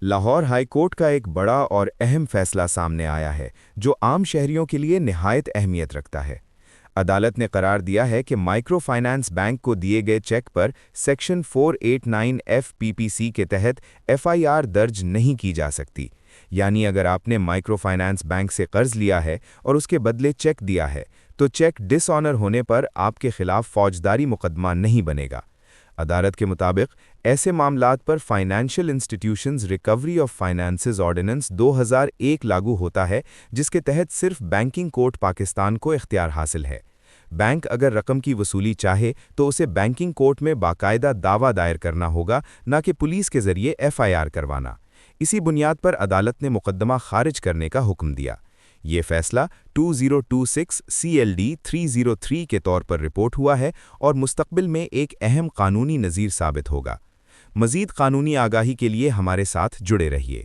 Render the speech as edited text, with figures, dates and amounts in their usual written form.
Lahore high court کا ایک بڑا اور اہم فیصلہ سامنے آیا ہے جو عام شہریوں کے لیے نہایت اہمیت رکھتا ہے۔ عدالت نے قرار دیا ہے کہ مائکرو فائنانس بینک کو دیے گئے چیک پر سیکشن 489 ایف پی پی سی کے تحت ایف آئی آر درج نہیں کی جا سکتی، یعنی اگر آپ نے مائکرو فائنانس بینک سے قرض لیا ہے اور اس کے بدلے چیک دیا ہے تو چیک ڈس آنر ہونے پر آپ کے خلاف فوجداری مقدمہ نہیں بنے گا۔ عدالت کے مطابق ایسے معاملات پر financial institutions recovery of finances ordinance 2001 لاگو ہوتا ہے، جس کے تحت صرف بینکنگ کورٹ پاکستان کو اختیار حاصل ہے۔ بینک اگر رقم کی وصولی چاہے تو اسے بینکنگ کورٹ میں باقاعدہ دعویٰ دائر کرنا ہوگا، نہ کہ پولیس کے ذریعے ایف آئی آر کروانا۔ اسی بنیاد پر عدالت نے مقدمہ خارج کرنے کا حکم دیا۔ یہ فیصلہ 2026 CLD 303 کے طور پر رپورٹ ہوا ہے اور مستقبل میں ایک اہم قانونی نظیر ثابت ہوگا۔ مزید قانونی آگاہی کے لیے ہمارے ساتھ جڑے رہیے۔